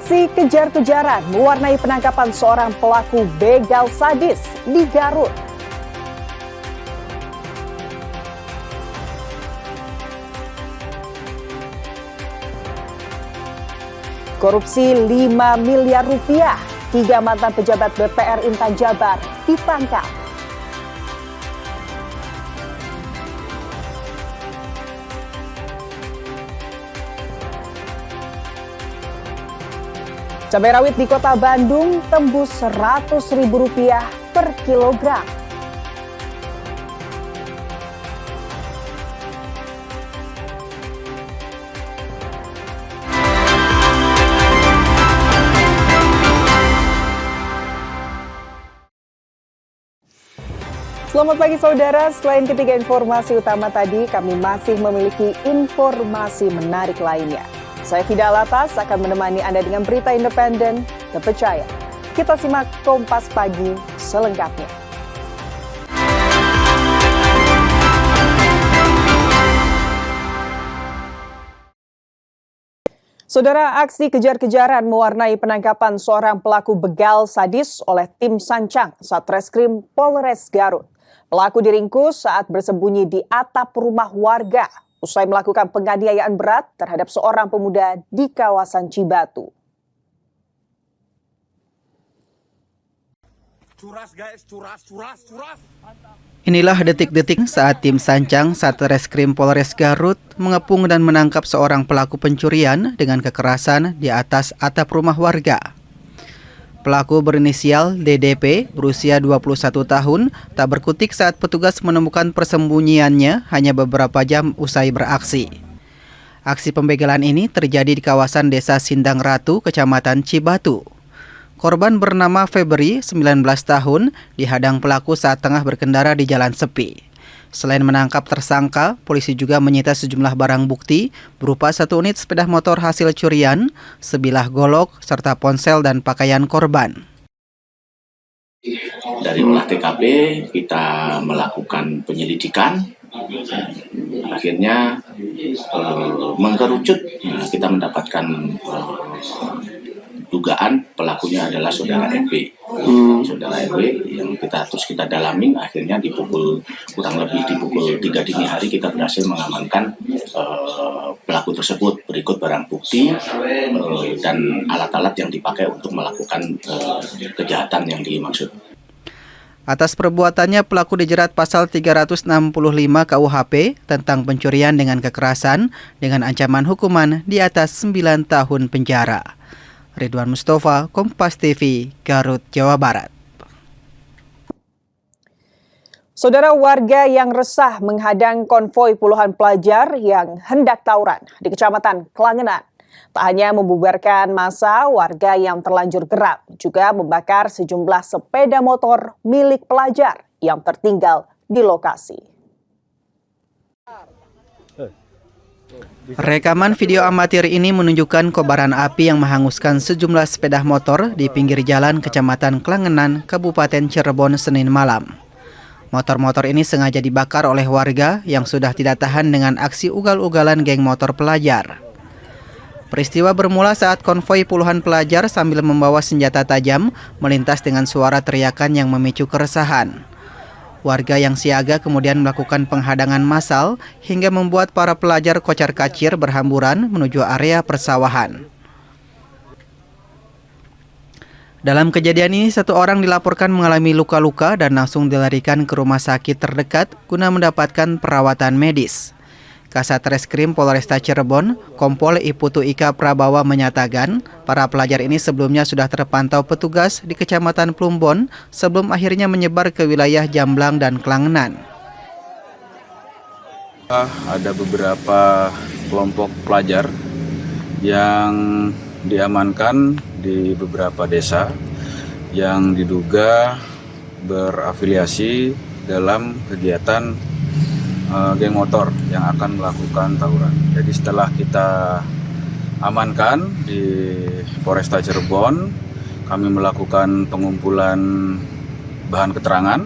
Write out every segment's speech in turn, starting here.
Aksi kejar-kejaran mewarnai penangkapan seorang pelaku begal sadis di Garut. Korupsi 5 miliar rupiah, 3 mantan pejabat BPR Intan Jabar ditangkap. Cabai rawit di Kota Bandung tembus Rp100.000 per kilogram. Selamat pagi saudara, selain ketiga informasi utama tadi, kami masih memiliki informasi menarik lainnya. Saya Fida Alatas akan menemani Anda dengan berita independen, terpercaya. Kita simak Kompas Pagi selengkapnya. Saudara, aksi kejar-kejaran mewarnai penangkapan seorang pelaku begal sadis oleh tim Sancang Satreskrim Polres Garut. Pelaku diringkus saat bersembunyi di atap rumah warga usai melakukan penganiayaan berat terhadap seorang pemuda di kawasan Cibatu. Inilah detik-detik saat tim Sancang Satreskrim Polres Garut mengepung dan menangkap seorang pelaku pencurian dengan kekerasan di atas atap rumah warga. Pelaku berinisial DDP berusia 21 tahun tak berkutik saat petugas menemukan persembunyiannya hanya beberapa jam usai beraksi. Aksi pembegalan ini terjadi di kawasan Desa Sindang Ratu, Kecamatan Cibatu. Korban bernama Febri, 19 tahun, dihadang pelaku saat tengah berkendara di jalan sepi. Selain menangkap tersangka, polisi juga menyita sejumlah barang bukti berupa 1 unit sepeda motor hasil curian, sebilah golok, serta ponsel dan pakaian korban. Dari olah TKP kita melakukan penyelidikan, akhirnya mengkerucut kita mendapatkan dugaan pelakunya adalah saudara MP. Saudara MP yang kita dalamin, akhirnya kurang lebih di pukul 3 dini hari kita berhasil mengamankan pelaku tersebut. Berikut barang bukti dan alat-alat yang dipakai untuk melakukan kejahatan yang dimaksud. Atas perbuatannya pelaku dijerat pasal 365 KUHP tentang pencurian dengan kekerasan dengan ancaman hukuman di atas 9 tahun penjara. Ridwan Mustafa, Kompas TV, Garut, Jawa Barat. Saudara, warga yang resah menghadang konvoi puluhan pelajar yang hendak tawuran di Kecamatan Klangenan. Tak hanya membubarkan massa, warga yang terlanjur geram juga membakar sejumlah sepeda motor milik pelajar yang tertinggal di lokasi. Rekaman video amatir ini menunjukkan kobaran api yang menghanguskan sejumlah sepeda motor di pinggir jalan Kecamatan Klangenan, Kabupaten Cirebon, Senin malam. Motor-motor ini sengaja dibakar oleh warga yang sudah tidak tahan dengan aksi ugal-ugalan geng motor pelajar. Peristiwa bermula saat konvoi puluhan pelajar sambil membawa senjata tajam melintas dengan suara teriakan yang memicu keresahan. Warga yang siaga kemudian melakukan penghadangan massal hingga membuat para pelajar kocar-kacir berhamburan menuju area persawahan. Dalam kejadian ini, 1 orang dilaporkan mengalami luka-luka dan langsung dilarikan ke rumah sakit terdekat guna mendapatkan perawatan medis. Kasat Reskrim Polresta Cirebon, Kompol Iputu Ika Prabawa menyatakan, para pelajar ini sebelumnya sudah terpantau petugas di Kecamatan Plumbon sebelum akhirnya menyebar ke wilayah Jamblang dan Klangenan. Ada beberapa kelompok pelajar yang diamankan di beberapa desa yang diduga berafiliasi dalam kegiatan geng motor yang akan melakukan tawuran. Jadi setelah kita amankan di Polresta Cirebon, kami melakukan pengumpulan bahan keterangan.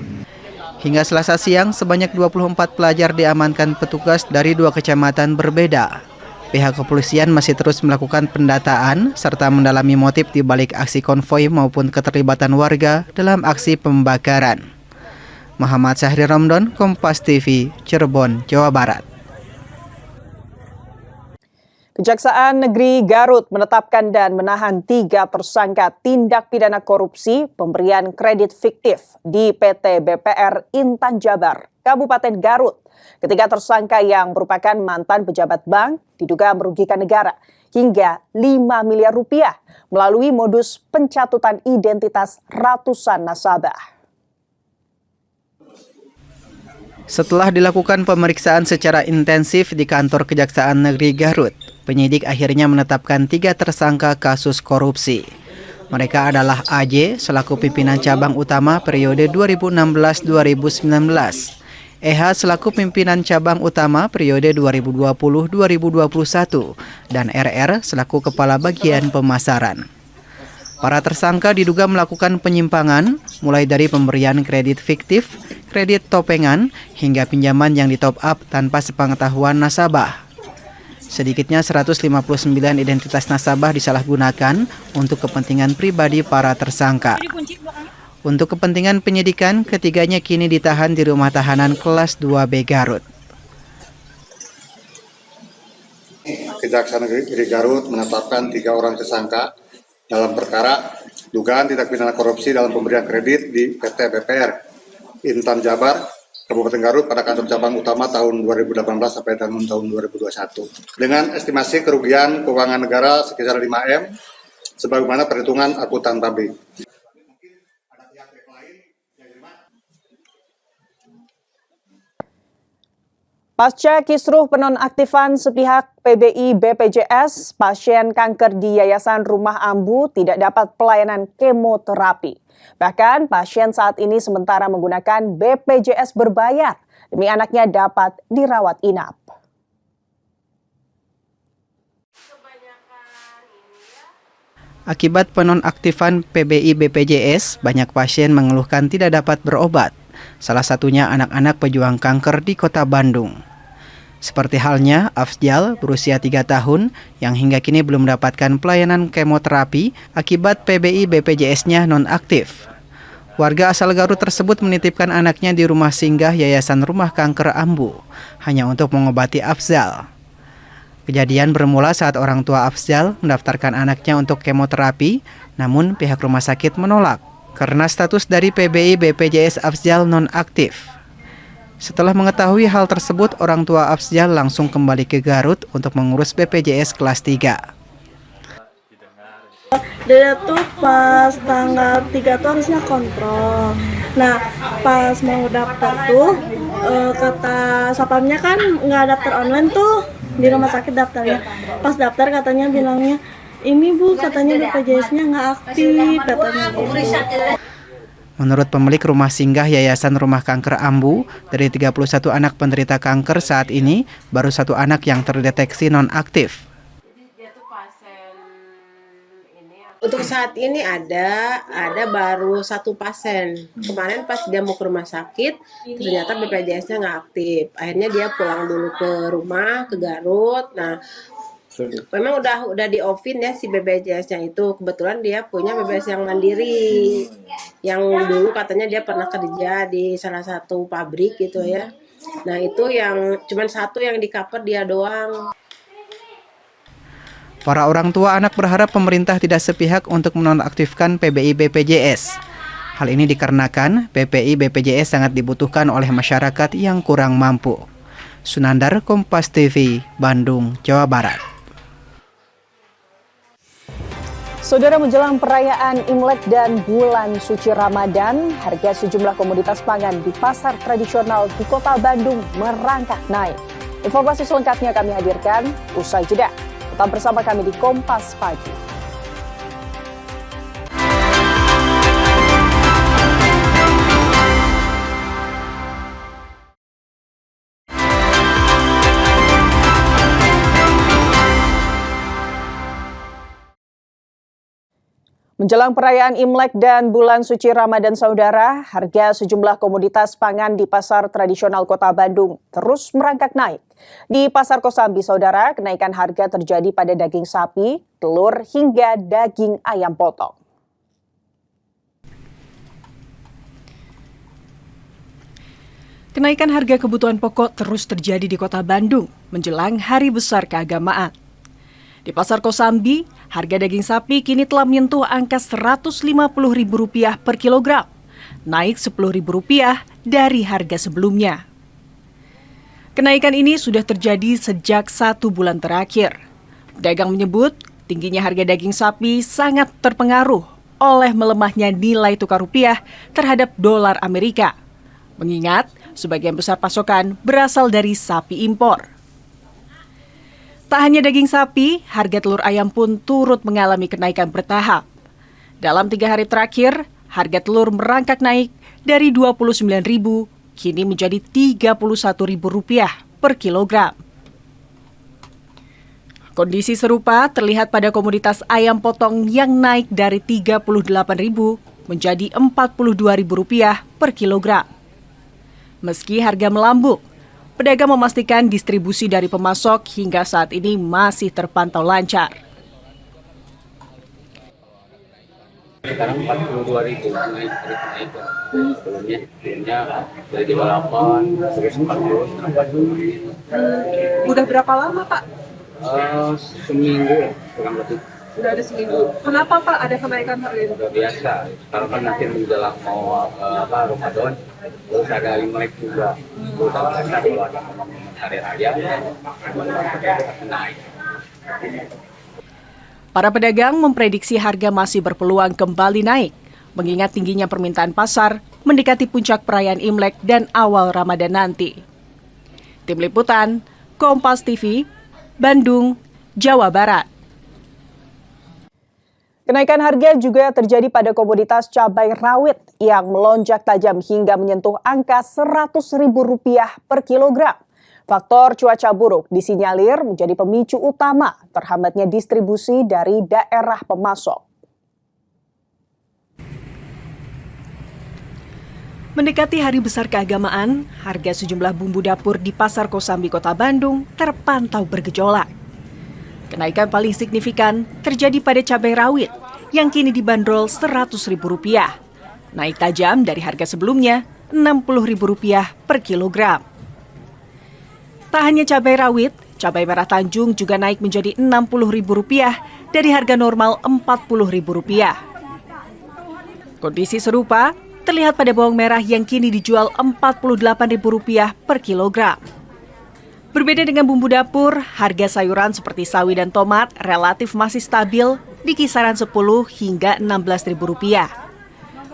Hingga Selasa siang, sebanyak 24 pelajar diamankan petugas dari 2 kecamatan berbeda. pihak kepolisian masih terus melakukan pendataan serta mendalami motif di balik aksi konvoi maupun keterlibatan warga dalam aksi pembakaran. Muhammad Syahri Ramdan, Kompas TV, Cirebon, Jawa Barat. Kejaksaan Negeri Garut menetapkan dan menahan 3 tersangka tindak pidana korupsi pemberian kredit fiktif di PT BPR Intan Jabar, Kabupaten Garut. Ketiga tersangka yang merupakan mantan pejabat bank diduga merugikan negara hingga 5 miliar rupiah melalui modus pencatutan identitas ratusan nasabah. Setelah dilakukan pemeriksaan secara intensif di kantor Kejaksaan Negeri Garut, penyidik akhirnya menetapkan 3 tersangka kasus korupsi. Mereka adalah AJ selaku pimpinan cabang utama periode 2016-2019, EH selaku pimpinan cabang utama periode 2020-2021, dan RR selaku kepala bagian pemasaran. Para tersangka diduga melakukan penyimpangan, mulai dari pemberian kredit fiktif, kredit topengan, hingga pinjaman yang ditop up tanpa sepengetahuan nasabah. Sedikitnya 159 identitas nasabah disalahgunakan untuk kepentingan pribadi para tersangka. Untuk kepentingan penyidikan, ketiganya kini ditahan di rumah tahanan kelas 2B Garut. Kejaksaan Negeri Garut menetapkan 3 orang tersangka dalam perkara dugaan tindak pidana korupsi dalam pemberian kredit di PT BPR Intan Jabar, Kabupaten Garut pada kantor cabang utama tahun 2018 sampai tahun 2021. Dengan estimasi kerugian keuangan negara sekitar 5M sebagaimana perhitungan akuntan pabrik. Pasca kisruh penonaktifan sepihak PBI BPJS, pasien kanker di Yayasan Rumah Ambu tidak dapat pelayanan kemoterapi. Bahkan pasien saat ini sementara menggunakan BPJS berbayar demi anaknya dapat dirawat inap. Akibat penonaktifan PBI BPJS, banyak pasien mengeluhkan tidak dapat berobat. Salah satunya anak-anak pejuang kanker di Kota Bandung. Seperti halnya Afzal berusia 3 tahun yang hingga kini belum mendapatkan pelayanan kemoterapi akibat PBI BPJS-nya nonaktif. Warga asal Garut tersebut menitipkan anaknya di rumah singgah Yayasan Rumah Kanker Ambu hanya untuk mengobati Afzal. Kejadian bermula saat orang tua Afzal mendaftarkan anaknya untuk kemoterapi, namun pihak rumah sakit menolak karena status dari PBI BPJS Afzal nonaktif. Setelah mengetahui hal tersebut, orang tua Afzal langsung kembali ke Garut untuk mengurus BPJS kelas 3. Dia tuh pas tanggal 3 tuh harusnya kontrol. Nah, pas mau daftar tuh, kata satpamnya kan nggak daftar online tuh di rumah sakit daftarnya. Pas daftar katanya bilangnya, ini Bu, katanya BPJS-nya nggak aktif, katanya gitu. Menurut pemilik rumah singgah Yayasan Rumah Kanker Ambu, dari 31 anak penderita kanker saat ini, baru 1 anak yang terdeteksi nonaktif. Untuk saat ini ada baru 1 pasien. Kemarin pas dia mau ke rumah sakit, ternyata BPJS-nya nggak aktif. Akhirnya dia pulang dulu ke rumah, ke Garut. Nah, memang udah di offin ya si BPJS-nya itu. Kebetulan dia punya BPJS yang mandiri. Yang dulu katanya dia pernah kerja di salah satu pabrik gitu ya. Nah, itu yang cuman 1 yang di cover dia doang. Para orang tua anak berharap pemerintah tidak sepihak untuk menonaktifkan PBI BPJS. Hal ini dikarenakan PBI BPJS sangat dibutuhkan oleh masyarakat yang kurang mampu. Sunandar, Kompas TV, Bandung, Jawa Barat. Saudara, menjelang perayaan Imlek dan bulan suci Ramadan, harga sejumlah komoditas pangan di pasar tradisional di Kota Bandung merangkak naik. Informasi selengkapnya kami hadirkan usai jeda. Tetap bersama kami di Kompas Pagi. Menjelang perayaan Imlek dan bulan suci Ramadan saudara, harga sejumlah komoditas pangan di pasar tradisional Kota Bandung terus merangkak naik. Di Pasar Kosambi saudara, kenaikan harga terjadi pada daging sapi, telur hingga daging ayam potong. Kenaikan harga kebutuhan pokok terus terjadi di Kota Bandung menjelang Hari Besar Keagamaan. Di Pasar Kosambi, harga daging sapi kini telah menyentuh angka Rp150.000 per kilogram, naik Rp10.000 dari harga sebelumnya. Kenaikan ini sudah terjadi sejak 1 bulan terakhir. Pedagang menyebut tingginya harga daging sapi sangat terpengaruh oleh melemahnya nilai tukar rupiah terhadap dolar Amerika. Mengingat sebagian besar pasokan berasal dari sapi impor. Tak hanya daging sapi, harga telur ayam pun turut mengalami kenaikan bertahap. Dalam 3 hari terakhir, harga telur merangkak naik dari Rp29.000 kini menjadi Rp31.000 per kilogram. Kondisi serupa terlihat pada komoditas ayam potong yang naik dari Rp38.000 menjadi Rp42.000 per kilogram. Meski harga melambung, pedagang memastikan distribusi dari pemasok hingga saat ini masih terpantau lancar. Sekarang 42.000 naik. Sebelumnya dari 38 terus 40. Udah berapa lama Pak? Seminggu ya, kurang lebih. Udah ada seminggu. Kenapa Pak ada kenaikan harga ini? Udah biasa. Sekarang kan nanti menjelang mau Ramadan, terus ada Imlek juga. Udah biasa kalau ada hari raya, naik. Para pedagang memprediksi harga masih berpeluang kembali naik, mengingat tingginya permintaan pasar mendekati puncak perayaan Imlek dan awal Ramadan nanti. Tim Liputan, Kompas TV, Bandung, Jawa Barat. Kenaikan harga juga terjadi pada komoditas cabai rawit yang melonjak tajam hingga menyentuh angka Rp100.000 per kilogram. Faktor cuaca buruk disinyalir menjadi pemicu utama terhambatnya distribusi dari daerah pemasok. Mendekati Hari Besar Keagamaan, harga sejumlah bumbu dapur di Pasar Kosambi Kota Bandung terpantau bergejolak. Kenaikan paling signifikan terjadi pada cabai rawit yang kini dibanderol Rp100.000, naik tajam dari harga sebelumnya Rp60.000 per kilogram. Tak hanya cabai rawit, cabai merah Tanjung juga naik menjadi Rp60.000 dari harga normal Rp40.000. Kondisi serupa terlihat pada bawang merah yang kini dijual Rp48.000 per kilogram. Berbeda dengan bumbu dapur, harga sayuran seperti sawi dan tomat relatif masih stabil di kisaran Rp10 hingga Rp16.000.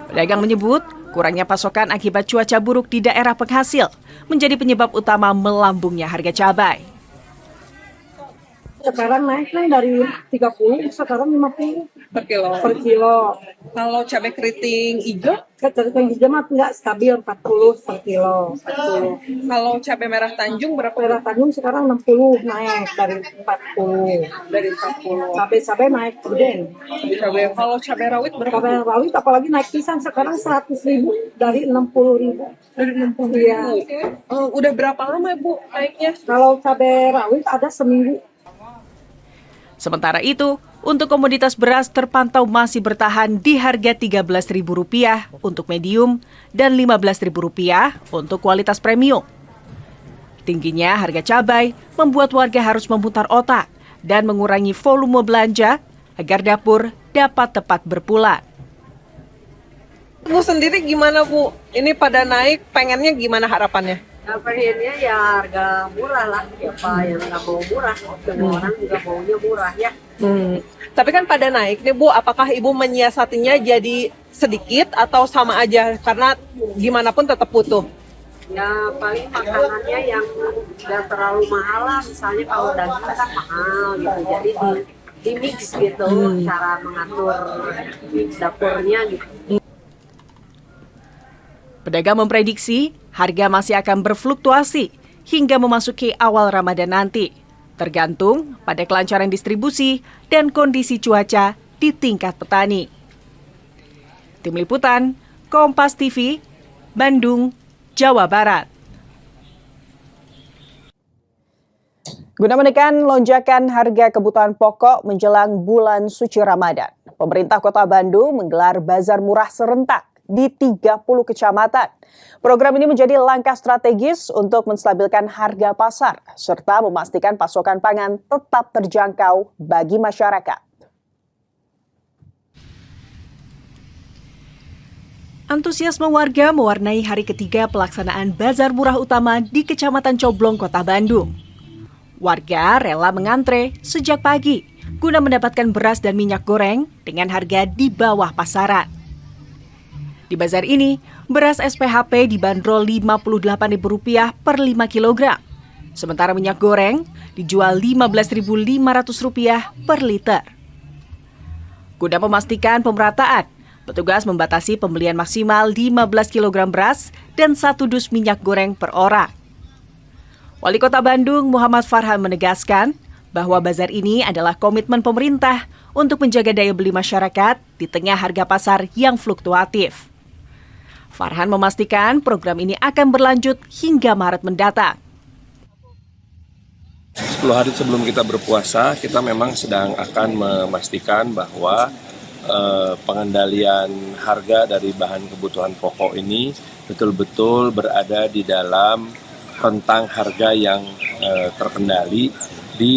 Pedagang menyebut kurangnya pasokan akibat cuaca buruk di daerah penghasil menjadi penyebab utama melambungnya harga cabai. Sekarang naik dari 30, sekarang 50 Per kilo. per kilo. Kalau cabai keriting hijau, Keriting hijau mah nggak stabil 40 per kilo. 40. kalau cabai merah Tanjung berapa? Merah Tanjung sekarang 60 naik dari 40. Dari 40. Cabai naik kemudian. Kalau cabai rawit berapa? Cabai rawit apalagi naik pisan sekarang 100.000 dari 60.000. Dari 60.000. Iya. Udah berapa lama Bu naiknya? Kalau cabai rawit ada seminggu. Sementara itu, untuk komoditas beras terpantau masih bertahan di harga Rp13.000 untuk medium dan Rp15.000 untuk kualitas premium. Tingginya harga cabai membuat warga harus memutar otak dan mengurangi volume belanja agar dapur dapat tepat berpulang. Bu sendiri gimana Bu? Ini pada naik, pengennya gimana harapannya? Pengennya ya harga murah lah, siapa yang nggak mau murah, semua orang juga maunya murah ya. Tapi kan pada naik nih Bu, apakah Ibu menyiasatinya jadi sedikit atau sama aja? Karena gimana pun tetap butuh. Ya paling makanannya yang nggak terlalu mahal lah, misalnya kalau daging kan mahal gitu, jadi di mix gitu, cara mengatur dapurnya gitu. Pedagang memprediksi harga masih akan berfluktuasi hingga memasuki awal Ramadan nanti, tergantung pada kelancaran distribusi dan kondisi cuaca di tingkat petani. Tim Liputan, Kompas TV, Bandung, Jawa Barat. Guna menekan lonjakan harga kebutuhan pokok menjelang bulan suci Ramadan, pemerintah Kota Bandung menggelar bazar murah serentak di 30 kecamatan. Program ini menjadi langkah strategis untuk menstabilkan harga pasar serta memastikan pasokan pangan tetap terjangkau bagi masyarakat. Antusiasme warga mewarnai hari ketiga pelaksanaan bazar murah utama di Kecamatan Coblong, Kota Bandung. Warga rela mengantre sejak pagi guna mendapatkan beras dan minyak goreng dengan harga di bawah pasaran. Di bazar ini, beras SPHP dibanderol Rp58.000 per 5 kg. Sementara minyak goreng dijual Rp15.500 per liter. Guna memastikan pemerataan, petugas membatasi pembelian maksimal 15 kg beras dan 1 dus minyak goreng per orang. Wali Kota Bandung Muhammad Farhan menegaskan bahwa bazar ini adalah komitmen pemerintah untuk menjaga daya beli masyarakat di tengah harga pasar yang fluktuatif. Farhan memastikan program ini akan berlanjut hingga Maret mendatang. 10 hari sebelum kita berpuasa, kita memang sedang akan memastikan bahwa pengendalian harga dari bahan kebutuhan pokok ini betul-betul berada di dalam rentang harga yang terkendali di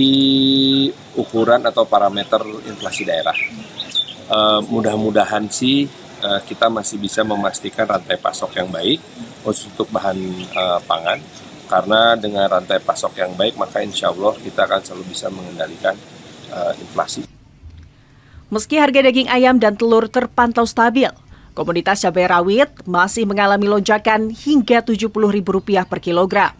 ukuran atau parameter inflasi daerah. Mudah-mudahan sih kita masih bisa memastikan rantai pasok yang baik khusus untuk bahan pangan, karena dengan rantai pasok yang baik maka insya Allah kita akan selalu bisa mengendalikan inflasi. Meski harga daging ayam dan telur terpantau stabil, komoditas cabai rawit masih mengalami lonjakan hingga Rp70.000 per kilogram.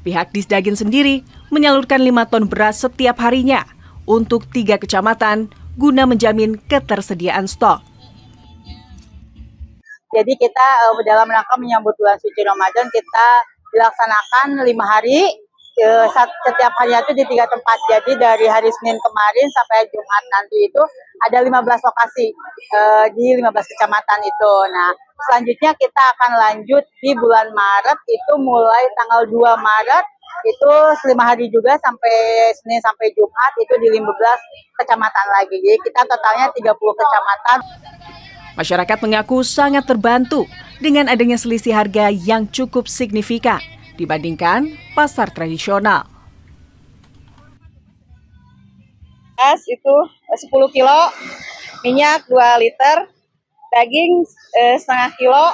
Pihak Disdagin sendiri menyalurkan 5 ton beras setiap harinya untuk 3 kecamatan guna menjamin ketersediaan stok. Jadi kita dalam rangka menyambut bulan suci Ramadan, kita dilaksanakan 5 hari, setiap harinya itu di 3 tempat. Jadi dari hari Senin kemarin sampai Jumat nanti itu ada 15 lokasi di 15 kecamatan itu. Nah, selanjutnya kita akan lanjut di bulan Maret, itu mulai tanggal 2 Maret, itu 5 hari juga sampai Senin sampai Jumat, itu di 15 kecamatan lagi. Jadi kita totalnya 30 kecamatan. Masyarakat mengaku sangat terbantu dengan adanya selisih harga yang cukup signifikan dibandingkan pasar tradisional. Beras itu 10 kilo, minyak 2 liter, daging setengah kilo.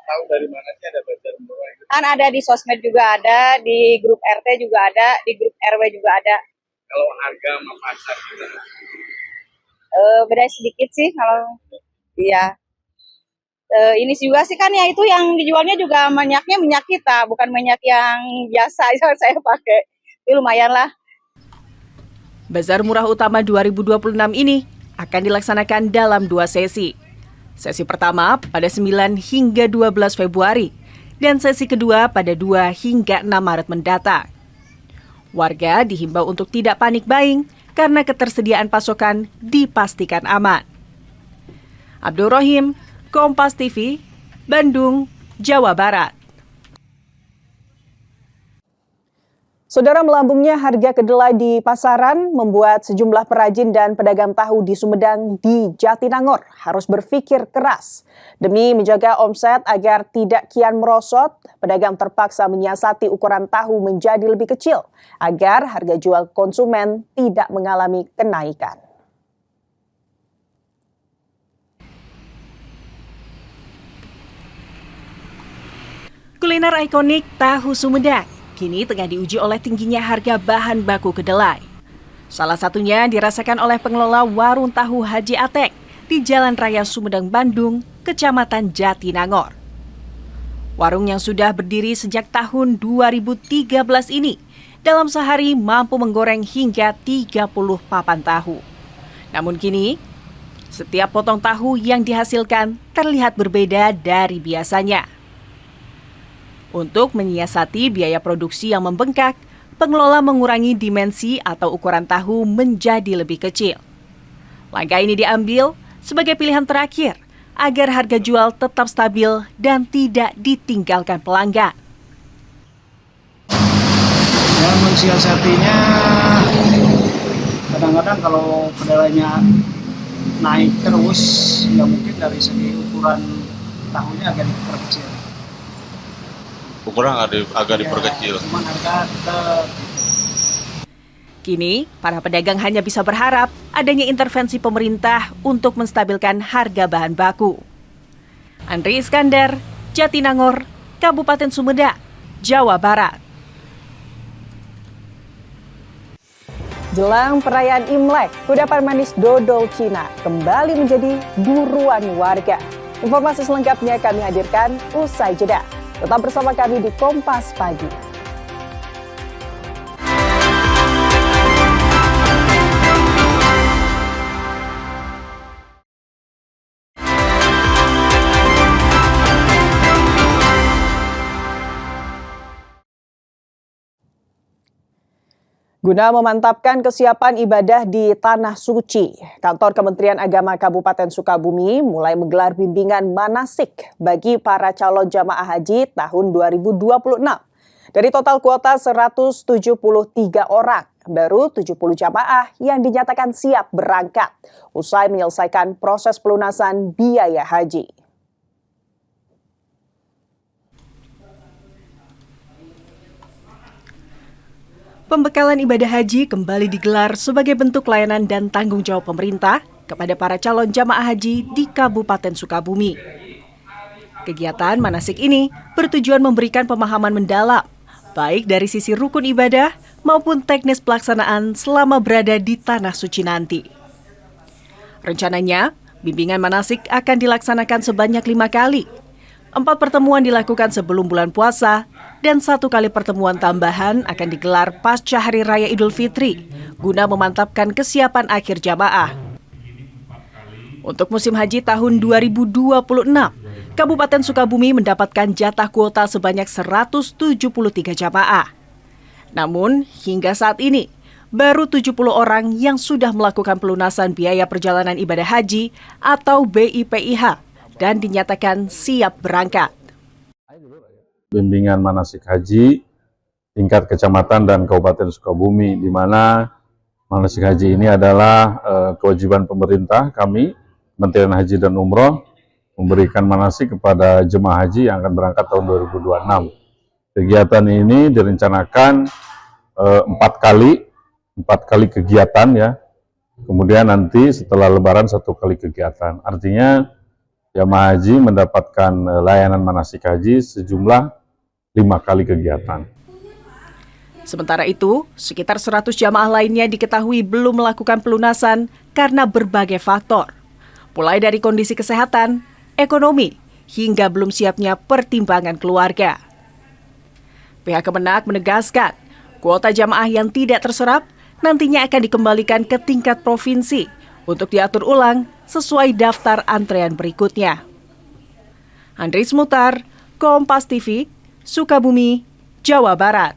Tahu dari mana sih ada bazar murah itu? Kan ada di sosmed juga ada, di grup RT juga ada, di grup RW juga ada. Kalau harga sama pasar gitu? Beda sedikit sih kalau iya. Ini juga sih kan ya, itu yang dijualnya juga minyaknya minyak kita, bukan minyak yang biasa yang saya pakai. Ini lumayan lah. Bazar Murah Utama 2026 ini akan dilaksanakan dalam 2 sesi. Sesi pertama pada 9 hingga 12 Februari dan sesi kedua pada 2 hingga 6 Maret mendatang. Warga dihimbau untuk tidak panik buying karena ketersediaan pasokan dipastikan aman. Abdul Rohim, Kompas TV, Bandung, Jawa Barat. Saudara, melambungnya harga kedelai di pasaran membuat sejumlah perajin dan pedagang tahu di Sumedang di Jatinangor harus berpikir keras. Demi menjaga omset agar tidak kian merosot, pedagang terpaksa menyiasati ukuran tahu menjadi lebih kecil agar harga jual konsumen tidak mengalami kenaikan. Kuliner ikonik tahu Sumedang kini tengah diuji oleh tingginya harga bahan baku kedelai. Salah satunya dirasakan oleh pengelola warung tahu Haji Atek di Jalan Raya Sumedang, Bandung, Kecamatan Jatinangor. Warung yang sudah berdiri sejak tahun 2013 ini dalam sehari mampu menggoreng hingga 30 papan tahu. Namun kini, setiap potong tahu yang dihasilkan terlihat berbeda dari biasanya. Untuk menyiasati biaya produksi yang membengkak, pengelola mengurangi dimensi atau ukuran tahu menjadi lebih kecil. Langkah ini diambil sebagai pilihan terakhir agar harga jual tetap stabil dan tidak ditinggalkan pelanggan. Ya, mensiasatinya kadang-kadang kalau kedelainya naik terus, ya mungkin dari segi ukuran tahunya agak diperkecil. Ukuran agak diperkecil. Cuman harga tetap. Kini, para pedagang hanya bisa berharap adanya intervensi pemerintah untuk menstabilkan harga bahan baku. Andri Iskandar, Jatinangor, Kabupaten Sumedang, Jawa Barat. Jelang perayaan Imlek, kudapan manis dodol Cina kembali menjadi buruan warga. Informasi selengkapnya kami hadirkan usai jeda. Tetap bersama kami di Kompas Pagi. Guna memantapkan kesiapan ibadah di Tanah Suci, Kantor Kementerian Agama Kabupaten Sukabumi mulai menggelar bimbingan manasik bagi para calon jamaah haji tahun 2026. Dari total kuota 173 orang, baru 70 jamaah yang dinyatakan siap berangkat usai menyelesaikan proses pelunasan biaya haji. Pembekalan ibadah haji kembali digelar sebagai bentuk layanan dan tanggung jawab pemerintah kepada para calon jamaah haji di Kabupaten Sukabumi. Kegiatan manasik ini bertujuan memberikan pemahaman mendalam, baik dari sisi rukun ibadah maupun teknis pelaksanaan selama berada di Tanah Suci nanti. Rencananya, bimbingan manasik akan dilaksanakan sebanyak 5 kali. 4 pertemuan dilakukan sebelum bulan puasa, dan 1 kali pertemuan tambahan akan digelar pasca Hari Raya Idul Fitri, guna memantapkan kesiapan akhir jamaah. Untuk musim haji tahun 2026, Kabupaten Sukabumi mendapatkan jatah kuota sebanyak 173 jamaah. Namun, hingga saat ini, baru 70 orang yang sudah melakukan pelunasan biaya perjalanan ibadah haji atau BIPIH dan dinyatakan siap berangkat. Bimbingan manasik haji tingkat kecamatan dan Kabupaten Sukabumi, di mana manasik haji ini adalah kewajiban pemerintah kami, Kementerian Haji dan Umroh, memberikan manasik kepada jemaah haji yang akan berangkat tahun 2026. Kegiatan ini direncanakan 4 kali kegiatan ya. Kemudian nanti setelah Lebaran 1 kali kegiatan. Artinya jemaah haji mendapatkan layanan manasik haji sejumlah 5 kali kegiatan. Sementara itu, sekitar 100 jamaah lainnya diketahui belum melakukan pelunasan karena berbagai faktor, mulai dari kondisi kesehatan, ekonomi, hingga belum siapnya pertimbangan keluarga. Pihak Kemenak menegaskan, kuota jamaah yang tidak terserap nantinya akan dikembalikan ke tingkat provinsi untuk diatur ulang sesuai daftar antrean berikutnya. Andris Mutar, Kompas TV, Sukabumi, Jawa Barat.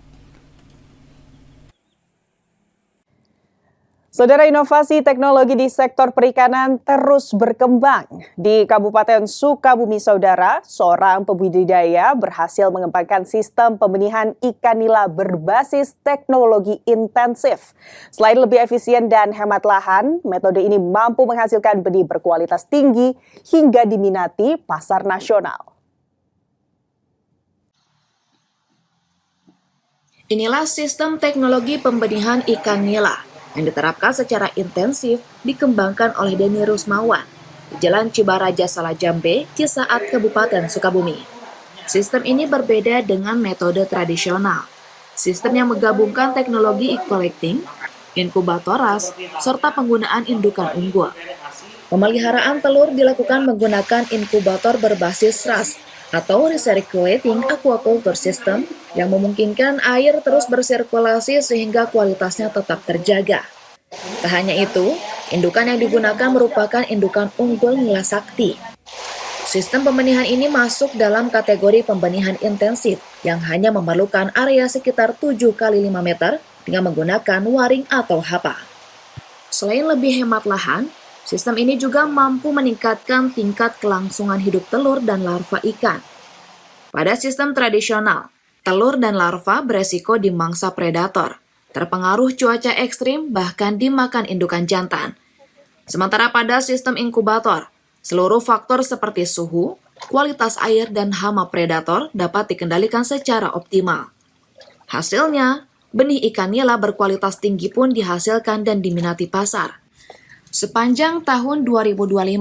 Saudara, inovasi teknologi di sektor perikanan terus berkembang. Di Kabupaten Sukabumi, saudara, seorang pembudidaya berhasil mengembangkan sistem pembenihan ikan nila berbasis teknologi intensif. Selain lebih efisien dan hemat lahan, metode ini mampu menghasilkan benih berkualitas tinggi hingga diminati pasar nasional. Inilah sistem teknologi pembenihan ikan nila yang diterapkan secara intensif dikembangkan oleh Denny Rusmawan di Jalan Cibaraja Salajambe, Cisaat, Kabupaten Sukabumi. Sistem ini berbeda dengan metode tradisional. Sistem yang menggabungkan teknologi e-collecting, inkubatoras, serta penggunaan indukan unggul. Pemeliharaan telur dilakukan menggunakan inkubator berbasis RAS atau Recirculating Aquaculture System yang memungkinkan air terus bersirkulasi sehingga kualitasnya tetap terjaga. Tak hanya itu, indukan yang digunakan merupakan indukan unggul nila sakti. Sistem pembenihan ini masuk dalam kategori pembenihan intensif yang hanya memerlukan area sekitar 7 x 5 meter dengan menggunakan waring atau hapa. Selain lebih hemat lahan, Sistem ini juga mampu meningkatkan tingkat kelangsungan hidup telur dan larva ikan. Pada sistem tradisional, telur dan larva beresiko dimangsa predator, terpengaruh cuaca ekstrim, bahkan dimakan indukan jantan. Sementara pada sistem inkubator, seluruh faktor seperti suhu, kualitas air, dan hama predator dapat dikendalikan secara optimal. Hasilnya, benih ikan nila berkualitas tinggi pun dihasilkan dan diminati pasar. Sepanjang tahun 2025,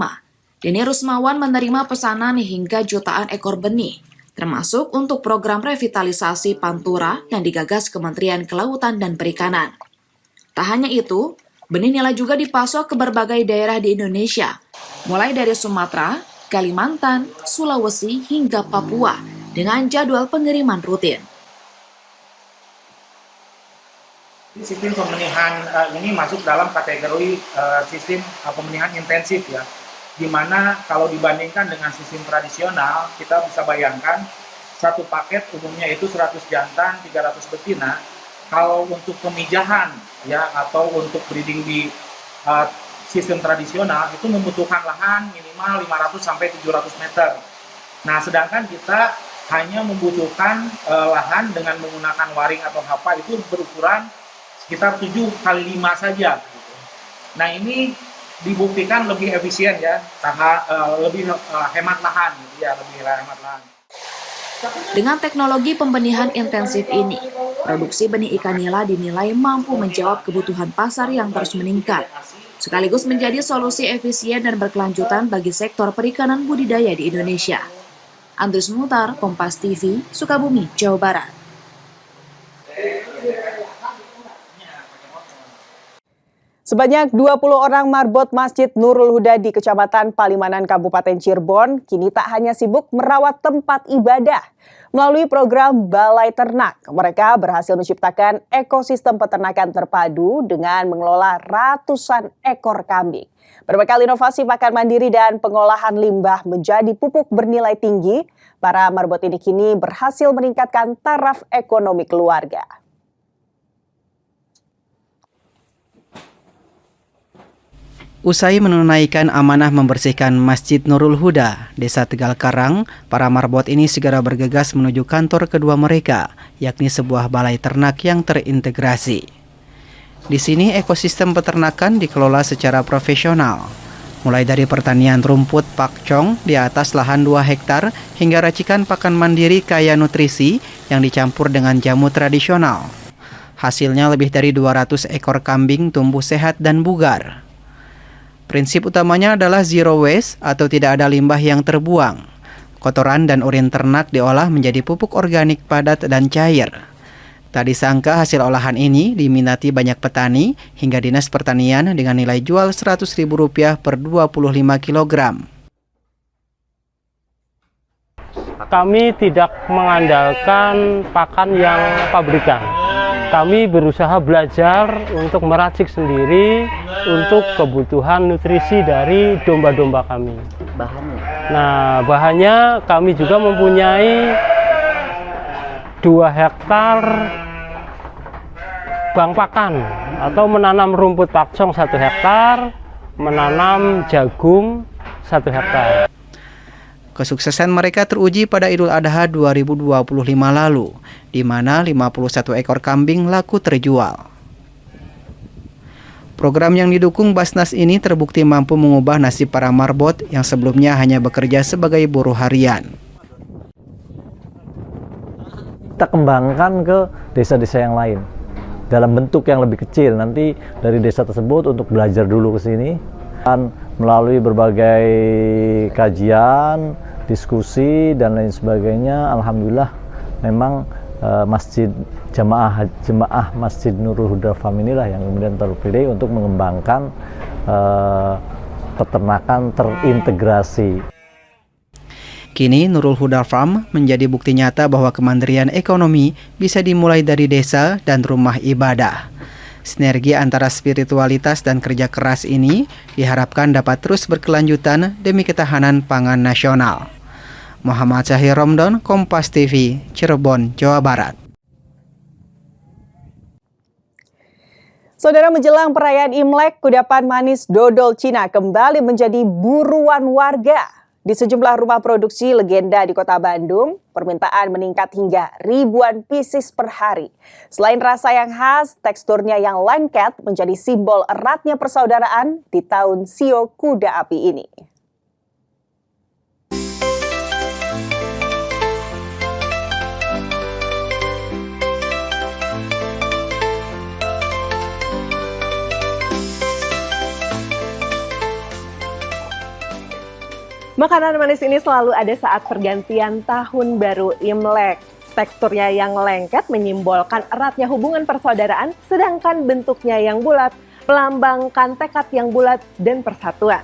Denny Rusmawan menerima pesanan hingga jutaan ekor benih, termasuk untuk program revitalisasi Pantura yang digagas Kementerian Kelautan dan Perikanan. Tak hanya itu, benih nila juga dipasok ke berbagai daerah di Indonesia, mulai dari Sumatera, Kalimantan, Sulawesi, hingga Papua, dengan jadwal pengiriman rutin. Sistem pembenihan ini masuk dalam kategori sistem pembenihan intensif ya, di mana kalau dibandingkan dengan sistem tradisional, kita bisa bayangkan satu paket umumnya itu 100 jantan, 300 betina. Kalau untuk pemijahan ya atau untuk breeding di sistem tradisional itu membutuhkan lahan minimal 500 sampai 700 meter. Nah, sedangkan kita hanya membutuhkan lahan dengan menggunakan waring atau hapa itu berukuran sekitar 7 kali 5 saja. Nah, ini dibuktikan lebih efisien ya, karena lebih hemat lahan, gitu ya, lebih hemat lahan. Dengan teknologi pembenihan intensif ini, produksi benih ikan nila dinilai mampu menjawab kebutuhan pasar yang terus meningkat, sekaligus menjadi solusi efisien dan berkelanjutan bagi sektor perikanan budidaya di Indonesia. Andrus Muhtar, Kompas TV, Sukabumi, Jawa Barat. Sebanyak 20 orang marbot Masjid Nurul Huda di Kecamatan Palimanan, Kabupaten Cirebon, kini tak hanya sibuk merawat tempat ibadah. Melalui program Balai Ternak, mereka berhasil menciptakan ekosistem peternakan terpadu dengan mengelola ratusan ekor kambing. Berbekal inovasi pakan mandiri dan pengolahan limbah menjadi pupuk bernilai tinggi, para marbot ini kini berhasil meningkatkan taraf ekonomi keluarga. Usai menunaikan amanah membersihkan Masjid Nurul Huda, Desa Tegal Karang, para marbot ini segera bergegas menuju kantor kedua mereka, yakni sebuah balai ternak yang terintegrasi. Di sini ekosistem peternakan dikelola secara profesional, mulai dari pertanian rumput pakcong di atas lahan 2 hektar hingga racikan pakan mandiri kaya nutrisi yang dicampur dengan jamu tradisional. Hasilnya lebih dari 200 ekor kambing tumbuh sehat dan bugar. Prinsip utamanya adalah zero waste atau tidak ada limbah yang terbuang. Kotoran dan urin ternak diolah menjadi pupuk organik padat dan cair. Tak disangka hasil olahan ini diminati banyak petani hingga Dinas Pertanian dengan nilai jual Rp100.000 per 25 kg. Kami tidak mengandalkan pakan yang pabrikan. Kami berusaha belajar untuk meracik sendiri untuk kebutuhan nutrisi dari domba-domba kami. Bahannya? Nah, bahannya kami juga mempunyai 2 hektar bank pakan atau menanam rumput pakcong 1 hektar, menanam jagung 1 hektar. Kesuksesan mereka teruji pada Idul Adha 2025 lalu, di mana 51 ekor kambing laku terjual. Program yang didukung Basnas ini terbukti mampu mengubah nasib para marbot yang sebelumnya hanya bekerja sebagai buruh harian. Kita kembangkan ke desa-desa yang lain dalam bentuk yang lebih kecil. Nanti dari desa tersebut untuk belajar dulu ke sini. Dan melalui berbagai kajian, diskusi dan lain sebagainya, alhamdulillah memang masjid jemaah Masjid Nurul Huda Farm inilah yang kemudian terpilih untuk mengembangkan peternakan terintegrasi. Kini Nurul Huda Farm menjadi bukti nyata bahwa kemandirian ekonomi bisa dimulai dari desa dan rumah ibadah. Sinergi antara spiritualitas dan kerja keras ini diharapkan dapat terus berkelanjutan demi ketahanan pangan nasional. Muhammad Syahir Romdon, Kompas TV, Cirebon, Jawa Barat. Saudara, menjelang perayaan Imlek, kudapan manis dodol Cina kembali menjadi buruan warga. Di sejumlah rumah produksi legenda di Kota Bandung, permintaan meningkat hingga ribuan pieces per hari. Selain rasa yang khas, teksturnya yang lengket menjadi simbol eratnya persaudaraan di tahun Shio Kuda Api ini. Makanan manis ini selalu ada saat pergantian tahun baru Imlek. Teksturnya yang lengket menyimbolkan eratnya hubungan persaudaraan, sedangkan bentuknya yang bulat melambangkan tekad yang bulat dan persatuan.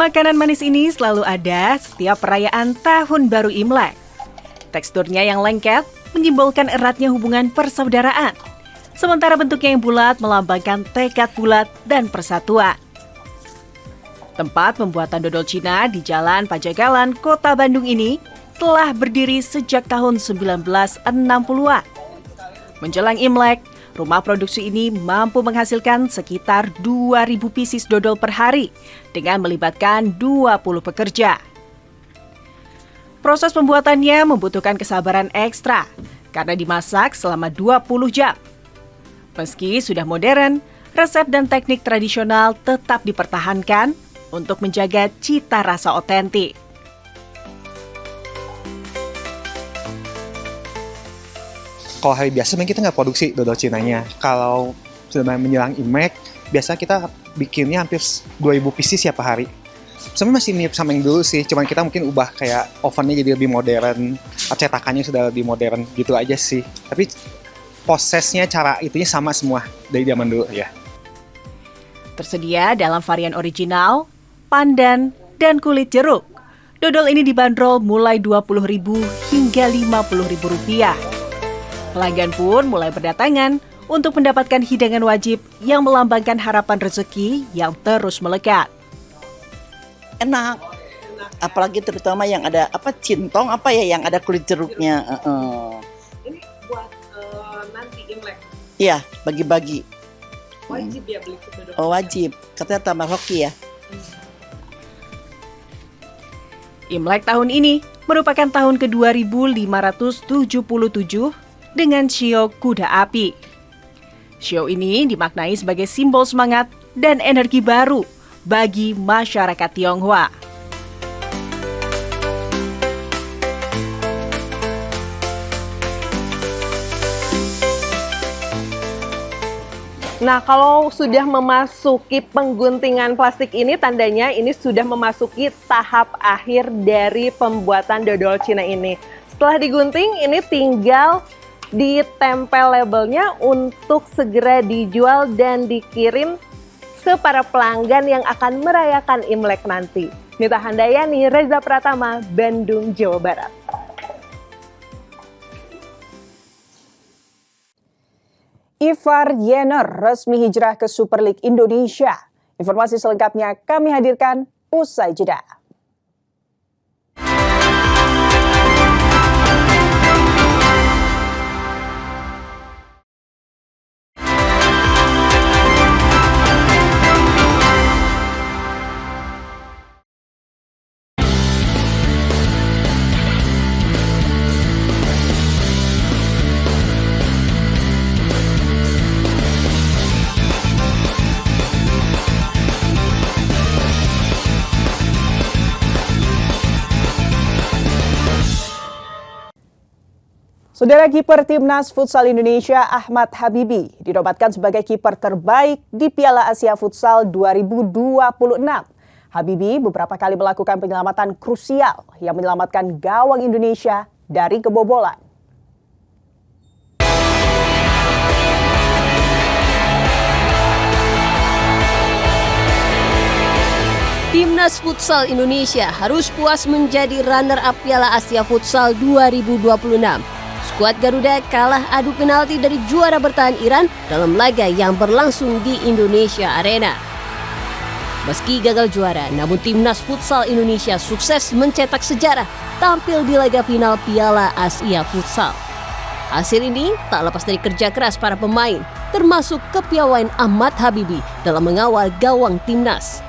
Makanan manis ini selalu ada setiap perayaan tahun baru Imlek. Teksturnya yang lengket menyimbolkan eratnya hubungan persaudaraan. Sementara bentuknya yang bulat melambangkan tekad bulat dan persatuan. Tempat pembuatan dodol Cina di Jalan Pajagalan, Kota Bandung ini telah berdiri sejak tahun 1960-an. Menjelang Imlek, rumah produksi ini mampu menghasilkan sekitar 2.000 pieces dodol per hari dengan melibatkan 20 pekerja. Proses pembuatannya membutuhkan kesabaran ekstra karena dimasak selama 20 jam. Meski sudah modern, resep dan teknik tradisional tetap dipertahankan untuk menjaga cita rasa otentik. Kalau hari biasa memang kita nggak produksi dodol Cinanya. Kalau sudah menjelang Imlek, biasa kita bikinnya hampir 2.000 pieces ya per hari. Sebenarnya masih mirip sama yang dulu sih, cuman kita mungkin ubah kayak ovennya jadi lebih modern, cetakannya sudah lebih modern gitu aja sih. Tapi prosesnya, cara itunya sama semua dari zaman dulu ya. Tersedia dalam varian original, pandan, dan kulit jeruk. Dodol ini dibanderol mulai Rp20.000 hingga Rp50.000. Pelanggan pun mulai berdatangan untuk mendapatkan hidangan wajib yang melambangkan harapan rezeki yang terus melekat. Enak, apalagi terutama yang ada cintong yang ada kulit jeruknya. Ini buat nanti Imlek. Iya, bagi-bagi. Wajib ya beli dodol. Oh wajib, katanya tambah hoki ya. Imlek tahun ini merupakan tahun ke-2577 dengan Shio Kuda Api. Shio ini dimaknai sebagai simbol semangat dan energi baru bagi masyarakat Tionghoa. Nah, kalau sudah memasuki pengguntingan plastik ini, tandanya ini sudah memasuki tahap akhir dari pembuatan dodol Cina ini. Setelah digunting, ini tinggal ditempel labelnya untuk segera dijual dan dikirim ke para pelanggan yang akan merayakan Imlek nanti. Nita Handayani, Reza Pratama, Bandung, Jawa Barat. Ivar Jenner resmi hijrah ke Super League Indonesia. Informasi selengkapnya kami hadirkan usai jeda. Saudara, kiper Timnas Futsal Indonesia Ahmad Habibi dinobatkan sebagai kiper terbaik di Piala Asia Futsal 2026. Habibi beberapa kali melakukan penyelamatan krusial yang menyelamatkan gawang Indonesia dari kebobolan. Timnas Futsal Indonesia harus puas menjadi runner-up Piala Asia Futsal 2026. Skuad Garuda kalah adu penalti dari juara bertahan Iran dalam laga yang berlangsung di Indonesia Arena. Meski gagal juara, namun timnas futsal Indonesia sukses mencetak sejarah tampil di laga final Piala Asia Futsal. Hasil ini tak lepas dari kerja keras para pemain, termasuk kepiawaian Ahmad Habibie dalam mengawal gawang timnas.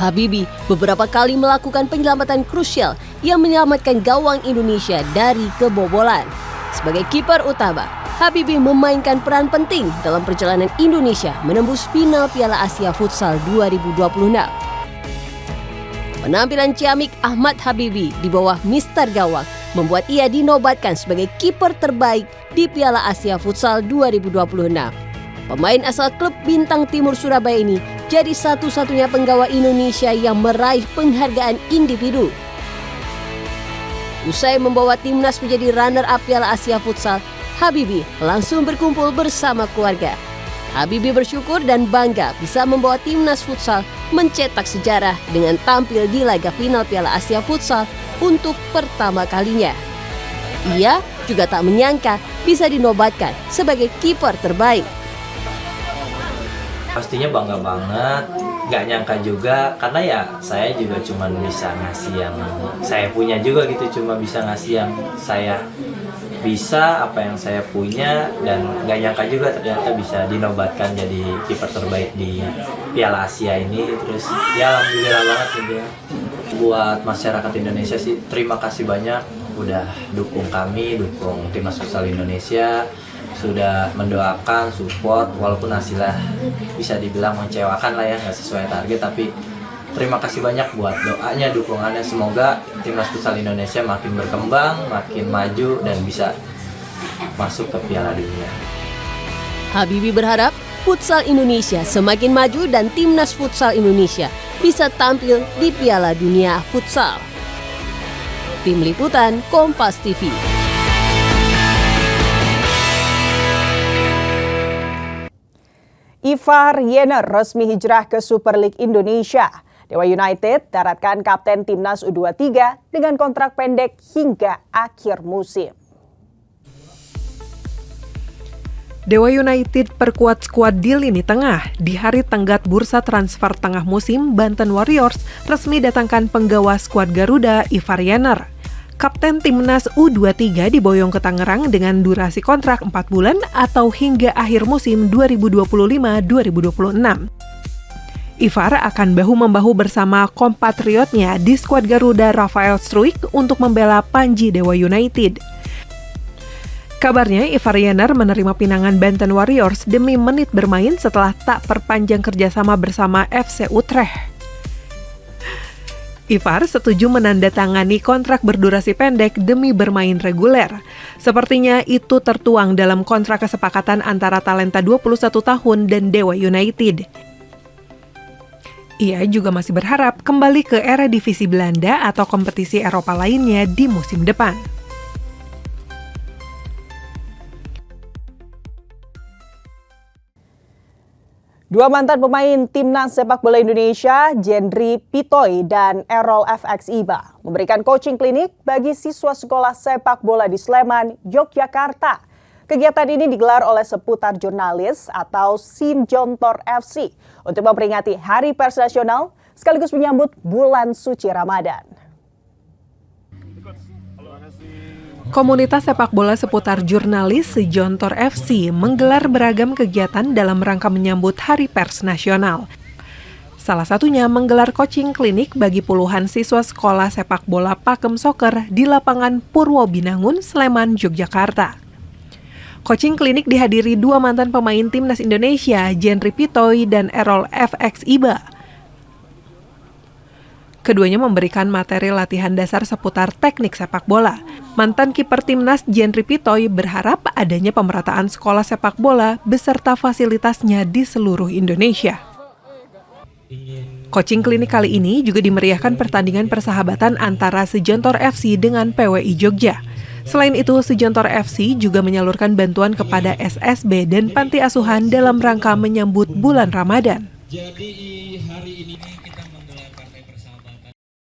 Habibie beberapa kali melakukan penyelamatan krusial yang menyelamatkan gawang Indonesia dari kebobolan. Sebagai kiper utama, Habibie memainkan peran penting dalam perjalanan Indonesia menembus final Piala Asia Futsal 2026. Penampilan ciamik Ahmad Habibie di bawah Mister Gawang membuat ia dinobatkan sebagai kiper terbaik di Piala Asia Futsal 2026. Pemain asal klub Bintang Timur Surabaya ini jadi satu-satunya penggawa Indonesia yang meraih penghargaan individu. Usai membawa timnas menjadi runner-up Piala Asia Futsal, Habibie langsung berkumpul bersama keluarga. Habibie bersyukur dan bangga bisa membawa timnas futsal mencetak sejarah dengan tampil di laga final Piala Asia Futsal untuk pertama kalinya. Ia juga tak menyangka bisa dinobatkan sebagai kiper terbaik. Pastinya bangga banget, gak nyangka juga karena ya saya juga cuma bisa ngasih yang saya punya juga gitu, cuma bisa ngasih yang saya bisa, apa yang saya punya, dan gak nyangka juga ternyata bisa dinobatkan jadi kiper terbaik di Piala Asia ini. Terus ya alhamdulillah banget gitu ya. Buat masyarakat Indonesia sih terima kasih banyak udah dukung kami, dukung timnas futsal Indonesia, sudah mendoakan, support, walaupun hasilnya bisa dibilang mengecewakan lah ya, nggak sesuai target, tapi terima kasih banyak buat doanya, dukungannya. Semoga timnas futsal Indonesia makin berkembang, makin maju, dan bisa masuk ke Piala Dunia. Habibie berharap futsal Indonesia semakin maju dan timnas futsal Indonesia bisa tampil di Piala Dunia Futsal. Tim Liputan Kompas TV. Ivar Yener resmi hijrah ke Super League Indonesia. Dewa United daratkan kapten timnas U23 dengan kontrak pendek hingga akhir musim. Dewa United perkuat skuad di lini tengah. Di hari tenggat bursa transfer tengah musim, Banten Warriors resmi datangkan penggawa skuad Garuda, Ivar Yener. Kapten timnas U23 diboyong ke Tangerang dengan durasi kontrak 4 bulan atau hingga akhir musim 2025-2026. Ivar akan bahu-membahu bersama kompatriotnya di skuad Garuda Rafael Struijk untuk membela Panji Dewa United. Kabarnya Ivar Yener menerima pinangan Banten Warriors demi menit bermain setelah tak perpanjang kerjasama bersama FC Utrecht. Ivar setuju menandatangani kontrak berdurasi pendek demi bermain reguler. Sepertinya itu tertuang dalam kontrak kesepakatan antara talenta 21 tahun dan Dewa United. Ia juga masih berharap kembali ke era divisi Belanda atau kompetisi Eropa lainnya di musim depan. Dua mantan pemain timnas sepak bola Indonesia, Jendri Pitoy dan Errol FX Iba, memberikan coaching klinik bagi siswa sekolah sepak bola di Sleman, Yogyakarta. Kegiatan ini digelar oleh Seputar Jurnalis atau Sinjontor FC untuk memperingati Hari Pers Nasional sekaligus menyambut bulan suci Ramadan. Komunitas sepak bola Seputar Jurnalis Sinjontor FC menggelar beragam kegiatan dalam rangka menyambut Hari Pers Nasional. Salah satunya menggelar coaching klinik bagi puluhan siswa sekolah sepak bola Pakem Soccer di lapangan Purwobinangun, Sleman, Yogyakarta. Coaching klinik dihadiri dua mantan pemain timnas Indonesia, Jendri Pitoy dan Errol FX Iba. Keduanya memberikan materi latihan dasar seputar teknik sepak bola. Mantan kiper timnas Jendri Pitoy berharap adanya pemerataan sekolah sepak bola beserta fasilitasnya di seluruh Indonesia. Coaching klinik kali ini juga dimeriahkan pertandingan persahabatan antara Sinjontor FC dengan PWI Jogja. Selain itu, Sinjontor FC juga menyalurkan bantuan kepada SSB dan panti asuhan dalam rangka menyambut bulan Ramadan.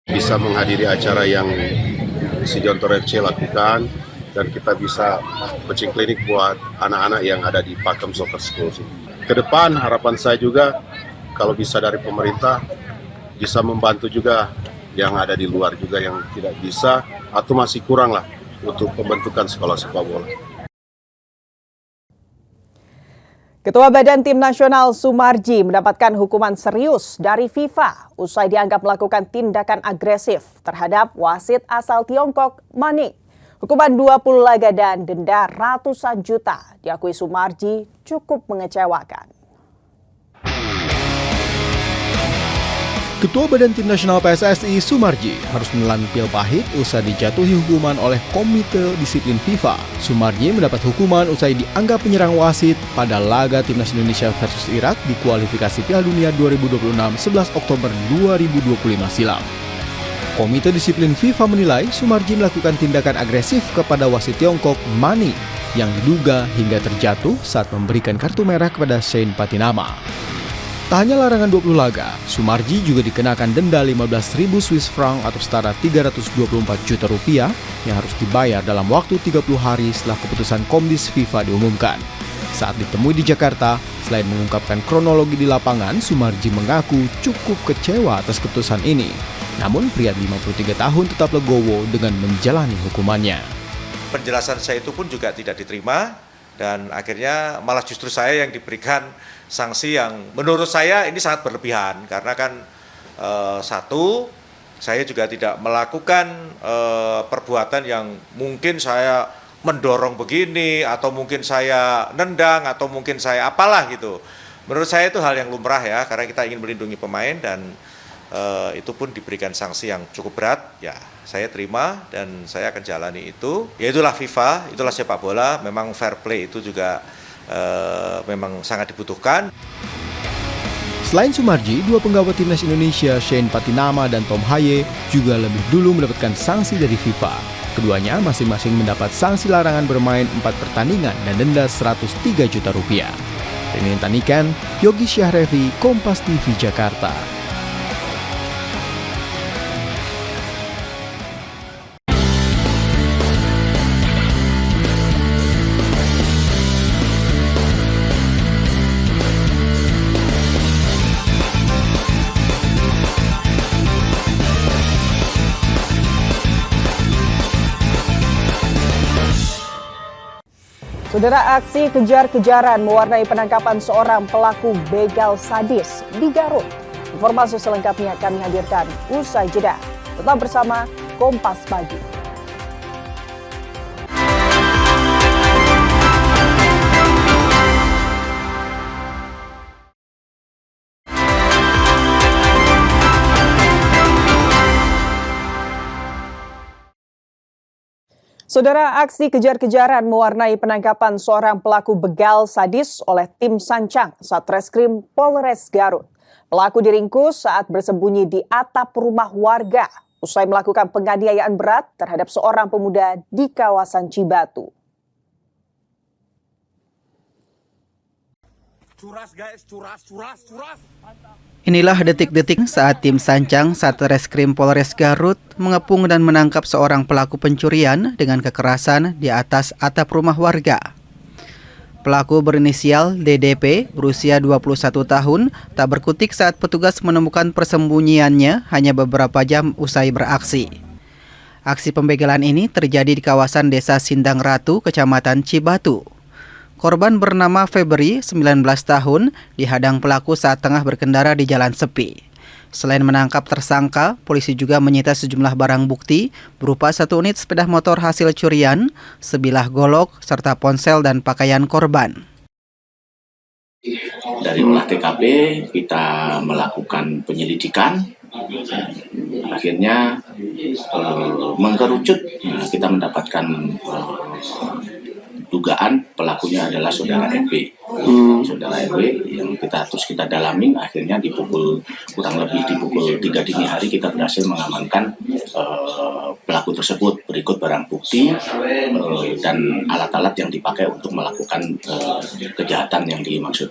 Bisa menghadiri acara yang Sinjontor FC lakukan dan kita bisa coaching klinik buat anak-anak yang ada di Pakem Soccer School. Ke depan harapan saya juga kalau bisa dari pemerintah bisa membantu juga yang ada di luar juga yang tidak bisa atau masih kurang lah untuk pembentukan sekolah sepak bola. Ketua Badan Tim Nasional Sumarji mendapatkan hukuman serius dari FIFA usai dianggap melakukan tindakan agresif terhadap wasit asal Tiongkok Mani. Hukuman 20 laga dan denda ratusan juta diakui Sumarji cukup mengecewakan. Ketua Badan Tim Nasional PSSI Sumarji harus menelan pil pahit usai dijatuhi hukuman oleh Komite Disiplin FIFA. Sumarji mendapat hukuman usai dianggap menyerang wasit pada laga Timnas Indonesia versus Irak di kualifikasi Piala Dunia 2026 11 Oktober 2025 silam. Komite Disiplin FIFA menilai Sumarji melakukan tindakan agresif kepada wasit Tiongkok Mani yang diduga hingga terjatuh saat memberikan kartu merah kepada Shane Patinama. Tak hanya larangan 20 laga, Sumarji juga dikenakan denda 15.000 Swiss franc atau setara 324 juta rupiah yang harus dibayar dalam waktu 30 hari setelah keputusan Komdis FIFA diumumkan. Saat ditemui di Jakarta, selain mengungkapkan kronologi di lapangan, Sumarji mengaku cukup kecewa atas keputusan ini. Namun pria 53 tahun tetap legowo dengan menjalani hukumannya. Penjelasan saya itu pun juga tidak diterima dan akhirnya malah justru saya yang diberikan sanksi yang menurut saya ini sangat berlebihan karena kan satu, saya juga tidak melakukan perbuatan yang mungkin saya mendorong begini atau mungkin saya nendang atau mungkin saya apalah gitu. Menurut saya itu hal yang lumrah ya karena kita ingin melindungi pemain dan itu pun diberikan sanksi yang cukup berat ya saya terima dan saya akan jalani itu. Ya itulah FIFA, itulah sepak bola, memang fair play itu juga memang sangat dibutuhkan. Selain Sumarji, dua penggawa Timnas Indonesia, Shane Patinama dan Tom Haye, juga lebih dulu mendapatkan sanksi dari FIFA. Keduanya masing-masing mendapat sanksi larangan bermain 4 pertandingan dan denda 103 juta rupiah. Renin Tanikan, Yogi Syahrevi, Kompas TV Jakarta. Saudara, aksi kejar-kejaran mewarnai penangkapan seorang pelaku begal sadis di Garut. Informasi selengkapnya kami hadirkan usai jeda. Tetap bersama Kompas Pagi. Saudara, aksi kejar-kejaran mewarnai penangkapan seorang pelaku begal sadis oleh tim Sancang Satreskrim Polres Garut. Pelaku diringkus saat bersembunyi di atap rumah warga usai melakukan penganiayaan berat terhadap seorang pemuda di kawasan Cibatu. Curas guys, curas. Inilah detik-detik saat tim Sancang Satreskrim Polres Garut mengepung dan menangkap seorang pelaku pencurian dengan kekerasan di atas atap rumah warga. Pelaku berinisial DDP berusia 21 tahun tak berkutik saat petugas menemukan persembunyiannya hanya beberapa jam usai beraksi. Aksi pembegalan ini terjadi di kawasan Desa Sindang Ratu, Kecamatan Cibatu. Korban bernama Febri, 19 tahun, dihadang pelaku saat tengah berkendara di jalan sepi. Selain menangkap tersangka, polisi juga menyita sejumlah barang bukti berupa 1 unit sepeda motor hasil curian, sebilah golok, serta ponsel dan pakaian korban. Dari olah TKP kita melakukan penyelidikan, akhirnya mengkerucut, kita mendapatkan dugaan pelakunya adalah saudara RB. Saudara RB yang kita dalami, akhirnya kurang lebih di pukul 3 dini hari kita berhasil mengamankan pelaku tersebut. Berikut barang bukti dan alat-alat yang dipakai untuk melakukan kejahatan yang dimaksud.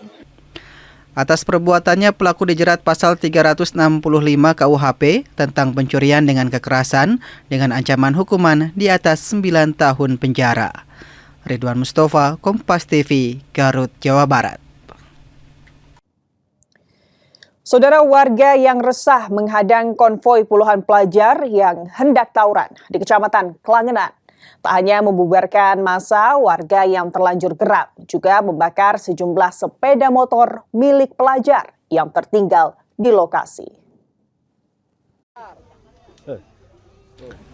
Atas perbuatannya, pelaku dijerat pasal 365 KUHP tentang pencurian dengan kekerasan dengan ancaman hukuman di atas 9 tahun penjara. Ridwan Mustafa, Kompas TV, Garut, Jawa Barat. Saudara, warga yang resah menghadang konvoi puluhan pelajar yang hendak tawuran di Kecamatan Klangenan. Tak hanya membubarkan massa, warga yang terlanjur geram juga membakar sejumlah sepeda motor milik pelajar yang tertinggal di lokasi.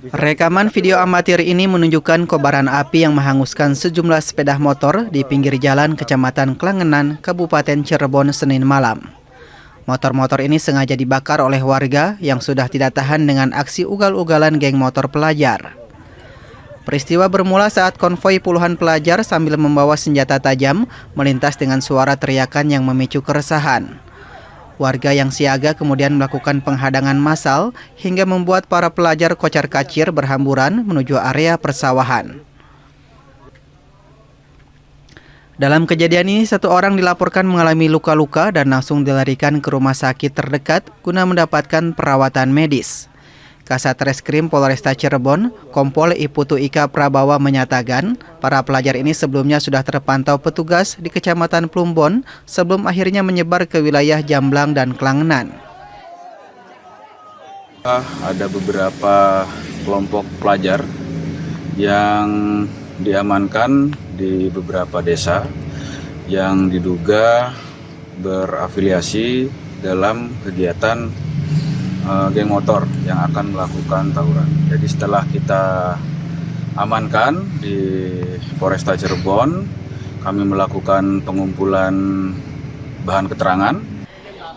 Rekaman video amatir ini menunjukkan kobaran api yang menghanguskan sejumlah sepeda motor di pinggir jalan Kecamatan Klangenan, Kabupaten Cirebon, Senin malam. Motor-motor ini sengaja dibakar oleh warga yang sudah tidak tahan dengan aksi ugal-ugalan geng motor pelajar. Peristiwa bermula saat konvoi puluhan pelajar sambil membawa senjata tajam melintas dengan suara teriakan yang memicu keresahan. Warga yang siaga kemudian melakukan penghadangan massal hingga membuat para pelajar kocar-kacir berhamburan menuju area persawahan. Dalam kejadian ini, satu orang dilaporkan mengalami luka-luka dan langsung dilarikan ke rumah sakit terdekat guna mendapatkan perawatan medis. Kasat Reskrim Polresta Cirebon, Kompol Iputu Ika Prabawa menyatakan, para pelajar ini sebelumnya sudah terpantau petugas di Kecamatan Plumbon sebelum akhirnya menyebar ke wilayah Jamblang dan Klangenan. Ada beberapa kelompok pelajar yang diamankan di beberapa desa yang diduga berafiliasi dalam kegiatan geng motor yang akan melakukan tawuran. Jadi setelah kita amankan di Polresta Cirebon, kami melakukan pengumpulan bahan keterangan.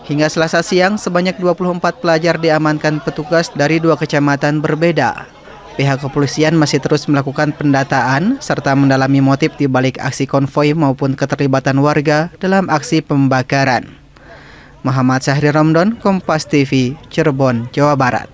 Hingga Selasa siang, sebanyak 24 pelajar diamankan petugas dari 2 kecamatan berbeda. Pihak kepolisian masih terus melakukan pendataan serta mendalami motif di balik aksi konvoi maupun keterlibatan warga dalam aksi pembakaran. Muhammad Syahri Romdon, Kompas TV, Cirebon, Jawa Barat.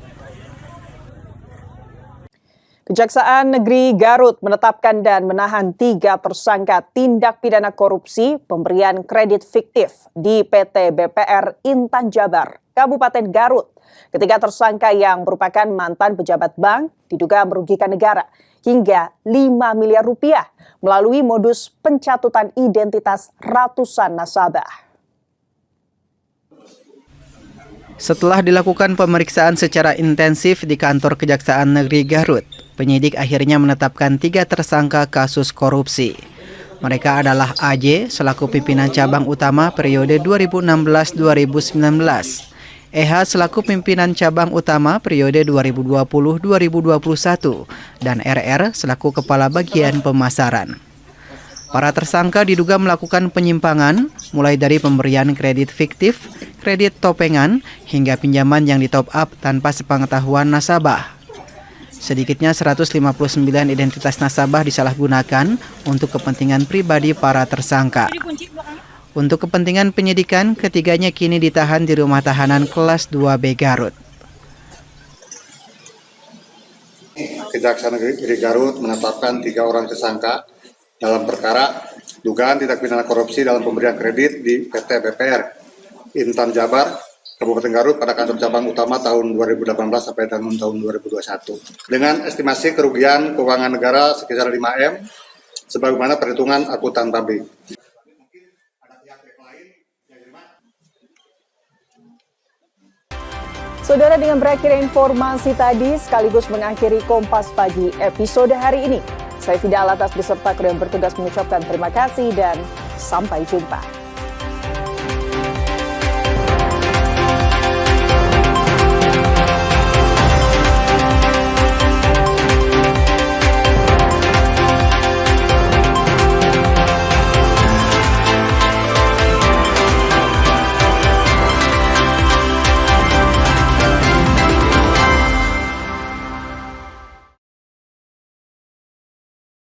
Kejaksaan Negeri Garut menetapkan dan menahan 3 tersangka tindak pidana korupsi pemberian kredit fiktif di PT BPR Intan Jabar, Kabupaten Garut. Ketiga tersangka yang merupakan mantan pejabat bank diduga merugikan negara hingga 5 miliar rupiah melalui modus pencatutan identitas ratusan nasabah. Setelah dilakukan pemeriksaan secara intensif di kantor Kejaksaan Negeri Garut, penyidik akhirnya menetapkan 3 tersangka kasus korupsi. Mereka adalah AJ selaku pimpinan cabang utama periode 2016-2019. EH selaku pimpinan cabang utama periode 2020-2021 dan RR selaku kepala bagian pemasaran. Para tersangka diduga melakukan penyimpangan mulai dari pemberian kredit fiktif, kredit topengan, hingga pinjaman yang di top up tanpa sepengetahuan nasabah. Sedikitnya 159 identitas nasabah disalahgunakan untuk kepentingan pribadi para tersangka. Untuk kepentingan penyidikan, ketiganya kini ditahan di rumah tahanan kelas 2B Garut. Kejaksaan Negeri Garut menetapkan 3 orang tersangka dalam perkara dugaan tindak pidana korupsi dalam pemberian kredit di PT BPR Intan Jabar, Kabupaten Garut pada kantor cabang utama tahun 2018 sampai tahun 2021. Dengan estimasi kerugian keuangan negara sekitar 5M sebagaimana perhitungan akuntan pabrik. Saudara, dengan berakhir informasi tadi sekaligus mengakhiri Kompas Pagi episode hari ini. Saya Fida Alatas beserta kru yang bertugas mengucapkan terima kasih dan sampai jumpa.